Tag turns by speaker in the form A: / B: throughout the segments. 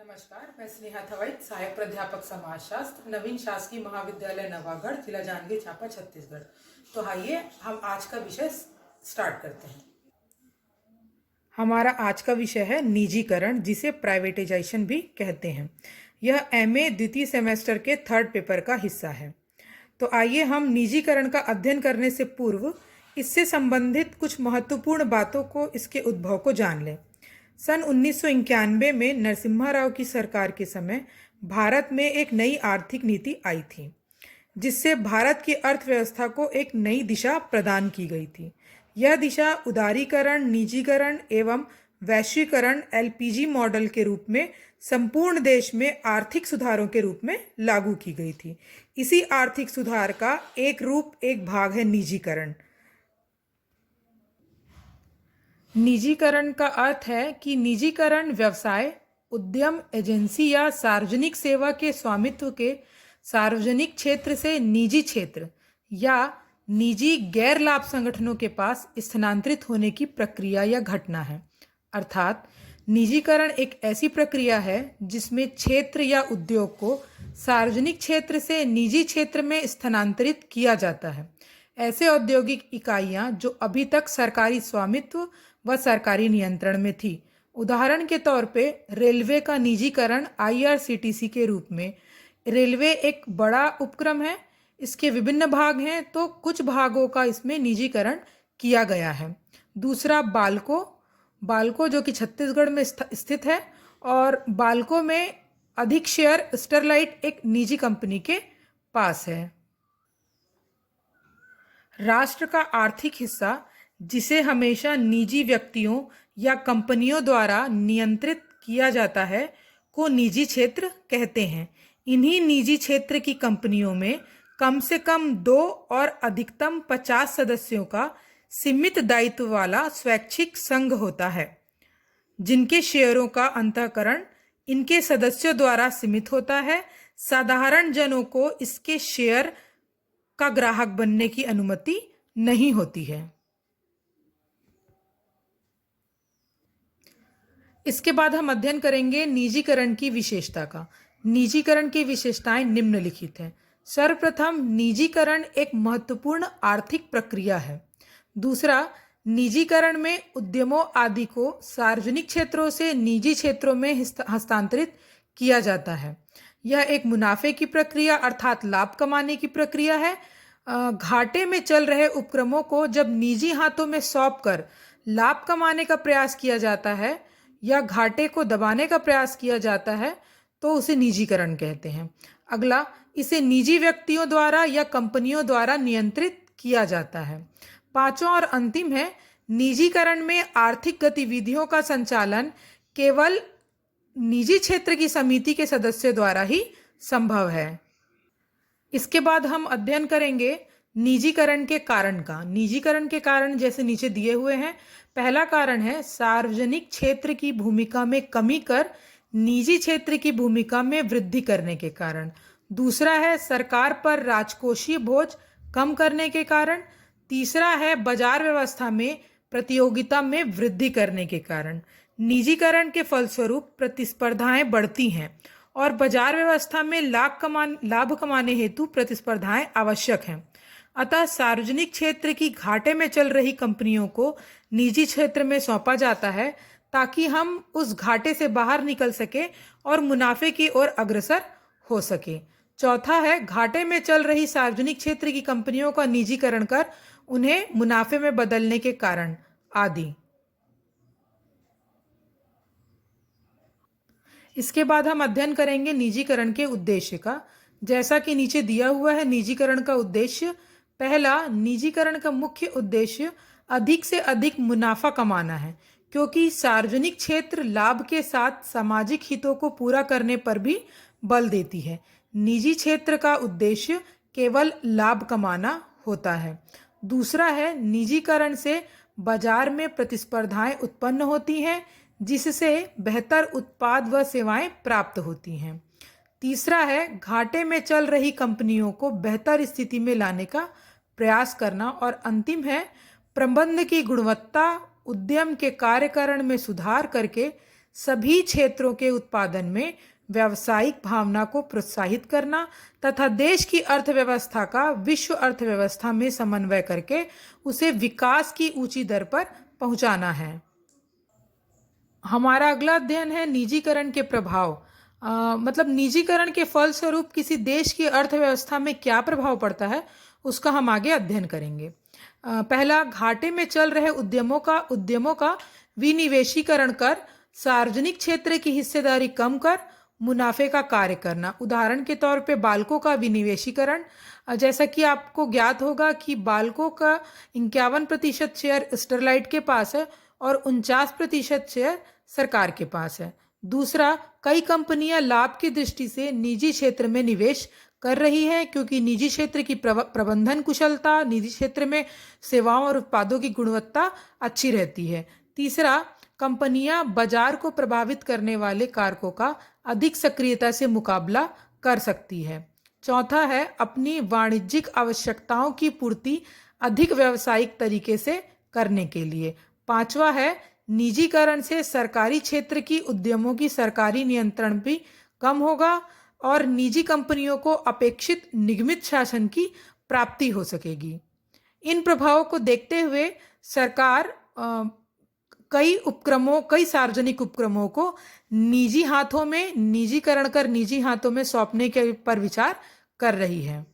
A: नमस्कार, मैं स्नेहा थवाइट, सहायक प्राध्यापक समाजशास्त्र, नवीन शासकीय महाविद्यालय नवागढ़, जिला जांजगीर चांपा, छत्तीसगढ़। तो आइए हम आज का विषय स्टार्ट करते हैं। हमारा आज का विषय है निजीकरण, जिसे प्राइवेटाइजेशन भी कहते हैं। यह एमए द्वितीय सेमेस्टर के थर्ड पेपर का हिस्सा है। तो आइए हम निजीकरण का अध्ययन करने से पूर्व इससे संबंधित कुछ महत्वपूर्ण बातों को, इसके उद्भव को जान लें। सन 1991 में नरसिम्हा राव की सरकार के समय भारत में एक नई आर्थिक नीति आई थी, जिससे भारत की अर्थव्यवस्था को एक नई दिशा प्रदान की गई थी। यह दिशा उदारीकरण, निजीकरण एवं वैश्वीकरण एलपीजी मॉडल के रूप में संपूर्ण देश में आर्थिक सुधारों के रूप में लागू की गई थी। इसी आर्थिक सुधार का एक रूप, एक भाग है निजीकरण। निजीकरण का अर्थ है कि निजीकरण व्यवसाय, उद्यम, एजेंसी या सार्वजनिक सेवा के स्वामित्व के सार्वजनिक क्षेत्र से निजी क्षेत्र या निजी गैर लाभ संगठनों के पास स्थानांतरित होने की प्रक्रिया या घटना है। अर्थात निजीकरण एक ऐसी प्रक्रिया है जिसमें क्षेत्र या उद्योग को सार्वजनिक क्षेत्र से निजी क्षेत्र में स्थानांतरित किया जाता है। ऐसे औद्योगिक इकाइयां जो अभी तक सरकारी स्वामित्व व सरकारी नियंत्रण में थी। उदाहरण के तौर पे रेलवे का निजीकरण आईआरसीटीसी के रूप में। रेलवे एक बड़ा उपक्रम है, इसके विभिन्न भाग हैं, तो कुछ भागों का इसमें निजीकरण किया गया है। दूसरा बाल्को जो कि छत्तीसगढ़ में स्थित है, और बाल्को में अधिक शेयर स्टरलाइट एक निजी कंपनी के पास है। राष्ट्र का आर्थिक हिस्सा, जिसे हमेशा निजी व्यक्तियों या कंपनियों द्वारा नियंत्रित किया जाता है, को निजी क्षेत्र कहते हैं। इन्हीं निजी क्षेत्र की कंपनियों में कम से कम 2 और अधिकतम 50 सदस्यों का सीमित दायित्व वाला स्वैच्छिक संघ होता है, जिनके शेयरों का अंतःकरण इनके सदस्यों द्वारा सीमित होता है। साधारण जनों को इसके शेयर का ग्राहक बनने की अनुमति नहीं होती है। इसके बाद हम अध्ययन करेंगे निजीकरण की विशेषता का। निजीकरण की विशेषताएं निम्नलिखित हैं। सर्वप्रथम, निजीकरण एक महत्वपूर्ण आर्थिक प्रक्रिया है। दूसरा, निजीकरण में उद्यमों आदि को सार्वजनिक क्षेत्रों से निजी क्षेत्रों में हस्तांतरित किया जाता है। यह एक मुनाफे की प्रक्रिया अर्थात लाभ कमाने की प्रक्रिया है। घाटे में चल रहे उपक्रमों को जब निजी हाथों में सौंपकर लाभ कमाने का प्रयास किया जाता है या घाटे को दबाने का प्रयास किया जाता है, तो उसे निजीकरण कहते हैं। अगला, इसे निजी व्यक्तियों द्वारा या कंपनियों द्वारा नियंत्रित किया जाता है। पांचवा और अंतिम है, निजीकरण में आर्थिक गतिविधियों का संचालन केवल निजी क्षेत्र की समिति के सदस्यों द्वारा ही संभव है। इसके बाद हम अध्ययन करेंगे निजीकरण के कारण का। निजीकरण के कारण जैसे नीचे दिए हुए हैं। पहला कारण है सार्वजनिक क्षेत्र की भूमिका में कमी कर निजी क्षेत्र की भूमिका में वृद्धि करने के कारण। दूसरा है सरकार पर राजकोषीय बोझ कम करने के कारण। तीसरा है बाजार व्यवस्था में प्रतियोगिता में वृद्धि करने के कारण। निजीकरण के फलस्वरूप प्रतिस्पर्धाएं बढ़ती हैं और बाजार व्यवस्था में लाभ कमाने हेतु प्रतिस्पर्धाएं आवश्यक हैं। अतः सार्वजनिक क्षेत्र की घाटे में चल रही कंपनियों को निजी क्षेत्र में सौंपा जाता है, ताकि हम उस घाटे से बाहर निकल सके और मुनाफे की ओर अग्रसर हो सके। चौथा है घाटे में चल रही सार्वजनिक क्षेत्र की कंपनियों का निजीकरण कर उन्हें मुनाफे में बदलने के कारण आदि। इसके बाद हम अध्ययन करेंगे निजीकरण के उद्देश्य का। जैसा कि नीचे दिया हुआ है निजीकरण का उद्देश्य। पहला, निजीकरण का मुख्य उद्देश्य अधिक से अधिक मुनाफा कमाना है, क्योंकि सार्वजनिक क्षेत्र लाभ के साथ सामाजिक हितों को पूरा करने पर भी बल देती है। निजी क्षेत्र का उद्देश्य केवल लाभ कमाना होता है। दूसरा है निजीकरण से बाजार में प्रतिस्पर्धाएं उत्पन्न होती हैं, जिससे बेहतर उत्पाद व सेवाएं प्राप्त होती हैं। तीसरा है घाटे में चल रही कंपनियों को बेहतर स्थिति में लाने का प्रयास करना। और अंतिम है प्रबंध की गुणवत्ता, उद्यम के कार्यकरण में सुधार करके सभी क्षेत्रों के उत्पादन में व्यावसायिक भावना को प्रोत्साहित करना तथा देश की अर्थव्यवस्था का विश्व अर्थव्यवस्था में समन्वय करके उसे विकास की ऊंची दर पर पहुंचाना है। हमारा अगला अध्ययन है निजीकरण के प्रभाव। मतलब निजीकरण के फलस्वरूप किसी देश की अर्थव्यवस्था में क्या प्रभाव पड़ता है उसका हम आगे अध्ययन करेंगे। पहला, घाटे में चल रहे उद्यमों का विनिवेशीकरण कर सार्वजनिक क्षेत्र की हिस्सेदारी कम कर मुनाफे का कार्य करना। उदाहरण के तौर पे बाल्को का विनिवेशीकरण। जैसा कि आपको ज्ञात होगा कि बाल्को का 51% शेयर स्टरलाइट के पास है और 49% शेयर सरकार के पास है। दूसरा, कई कंपनियां लाभ की दृष्टि से निजी क्षेत्र में निवेश कर रही है क्योंकि निजी क्षेत्र की प्रबंधन कुशलता, निजी क्षेत्र में सेवाओं और उत्पादों की गुणवत्ता अच्छी रहती है। तीसरा, कंपनियां बाजार को प्रभावित करने वाले कारकों का अधिक सक्रियता से मुकाबला कर सकती है। चौथा है, अपनी वाणिज्यिक आवश्यकताओं की पूर्ति अधिक व्यावसायिक तरीके से करने के लिए। पांचवा है, निजीकरण से सरकारी क्षेत्र की उद्यमों की सरकारी नियंत्रण भी कम होगा और निजी कंपनियों को अपेक्षित निगमित शासन की प्राप्ति हो सकेगी। इन प्रभावों को देखते हुए सरकार कई सार्वजनिक उपक्रमों को निजीकरण कर निजी हाथों में सौंपने के पर विचार कर रही है।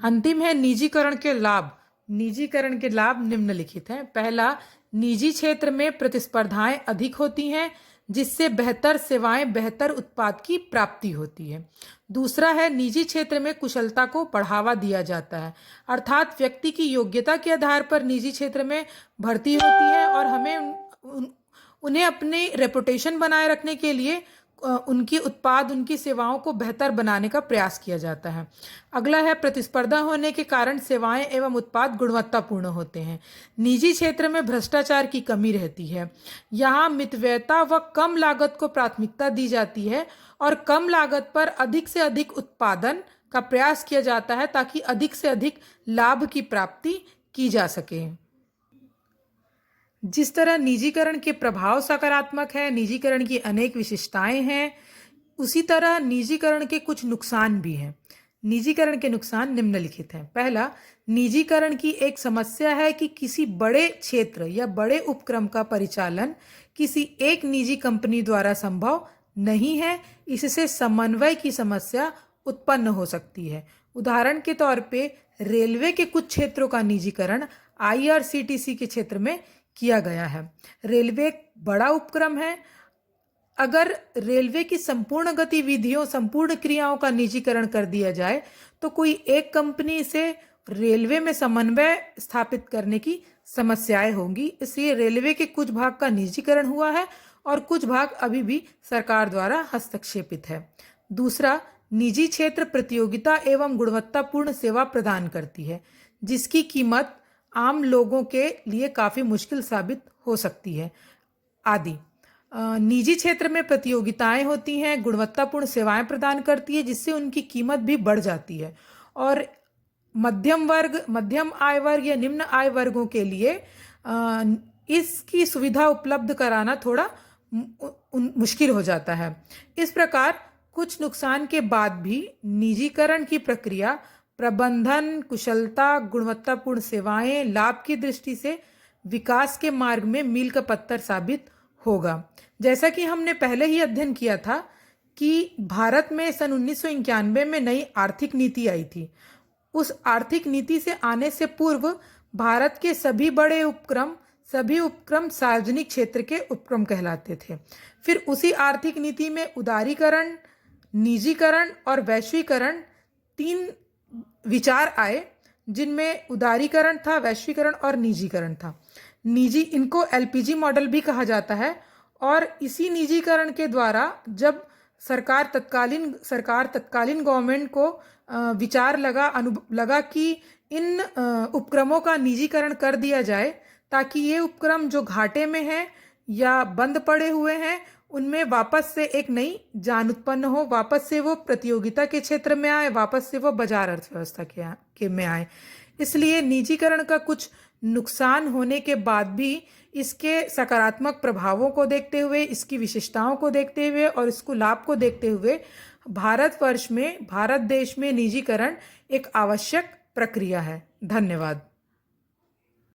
A: अंतिम है निजीकरण के लाभ। निजीकरण के लाभ निम्नलिखित हैं। पहला, निजी क्षेत्र में प्रतिस्पर्धाएं अधिक होती हैं जिससे बेहतर सेवाएं, बेहतर उत्पाद की प्राप्ति होती है। दूसरा है, निजी क्षेत्र में कुशलता को बढ़ावा दिया जाता है, अर्थात व्यक्ति की योग्यता के आधार पर निजी क्षेत्र में भर्ती होती है और उन्हें अपने रेपुटेशन बनाए रखने के लिए उनकी उत्पाद, उनकी सेवाओं को बेहतर बनाने का प्रयास किया जाता है। अगला है, प्रतिस्पर्धा होने के कारण सेवाएं एवं उत्पाद गुणवत्तापूर्ण होते हैं। निजी क्षेत्र में भ्रष्टाचार की कमी रहती है। यहाँ मितव्ययता व कम लागत को प्राथमिकता दी जाती है और कम लागत पर अधिक से अधिक उत्पादन का प्रयास किया जाता है ताकि अधिक से अधिक लाभ की प्राप्ति की जा सके। जिस तरह निजीकरण के प्रभाव सकारात्मक है, निजीकरण की अनेक विशेषताएं हैं, उसी तरह निजीकरण के कुछ नुकसान भी हैं। निजीकरण के नुकसान निम्नलिखित हैं। पहला, निजीकरण की एक समस्या है कि किसी बड़े क्षेत्र या बड़े उपक्रम का परिचालन किसी एक निजी कंपनी द्वारा संभव नहीं है। इससे समन्वय की समस्या उत्पन्न हो सकती है। उदाहरण के तौर पे रेलवे के कुछ क्षेत्रों का निजीकरण IRCTC के क्षेत्र में किया गया है। रेलवे एक बड़ा उपक्रम है। अगर रेलवे की संपूर्ण गतिविधियों, संपूर्ण क्रियाओं का निजीकरण कर दिया जाए तो कोई एक कंपनी से रेलवे में समन्वय स्थापित करने की समस्याएं होंगी। इसलिए रेलवे के कुछ भाग का निजीकरण हुआ है और कुछ भाग अभी भी सरकार द्वारा हस्तक्षेपित है। दूसरा, निजी क्षेत्र प्रतियोगिता एवं गुणवत्तापूर्ण सेवा प्रदान करती है जिसकी कीमत आम लोगों के लिए काफ़ी मुश्किल साबित हो सकती है आदि। निजी क्षेत्र में प्रतियोगिताएं होती हैं, गुणवत्तापूर्ण सेवाएं प्रदान करती है जिससे उनकी कीमत भी बढ़ जाती है और मध्यम आय वर्ग या निम्न आय वर्गों के लिए इसकी सुविधा उपलब्ध कराना थोड़ा मुश्किल हो जाता है। इस प्रकार कुछ नुकसान के बाद भी निजीकरण की प्रक्रिया प्रबंधन, कुशलता, गुणवत्तापूर्ण सेवाएं, लाभ की दृष्टि से विकास के मार्ग में मील का पत्थर साबित होगा। जैसा कि हमने पहले ही अध्ययन किया था कि भारत में सन 1991 में नई आर्थिक नीति आई थी। उस आर्थिक नीति से आने से पूर्व भारत के सभी उपक्रम सार्वजनिक क्षेत्र के उपक्रम कहलाते थे। फिर उसी आर्थिक नीति में उदारीकरण, निजीकरण और वैश्वीकरण 3 विचार आए जिनमें उदारीकरण था, वैश्वीकरण और निजीकरण था। इनको LPG मॉडल भी कहा जाता है और इसी निजीकरण के द्वारा जब तत्कालीन गवर्नमेंट को विचार लगा कि इन उपक्रमों का निजीकरण कर दिया जाए ताकि ये उपक्रम जो घाटे में हैं या बंद पड़े हुए हैं उनमें वापस से एक नई जान उत्पन्न हो, वापस से वो प्रतियोगिता के क्षेत्र में आए, वापस से वो बाजार अर्थव्यवस्था के में आए। इसलिए निजीकरण का कुछ नुकसान होने के बाद भी इसके सकारात्मक प्रभावों को देखते हुए, इसकी विशेषताओं को देखते हुए और इसको लाभ को देखते हुए भारत देश में निजीकरण एक आवश्यक प्रक्रिया है। धन्यवाद।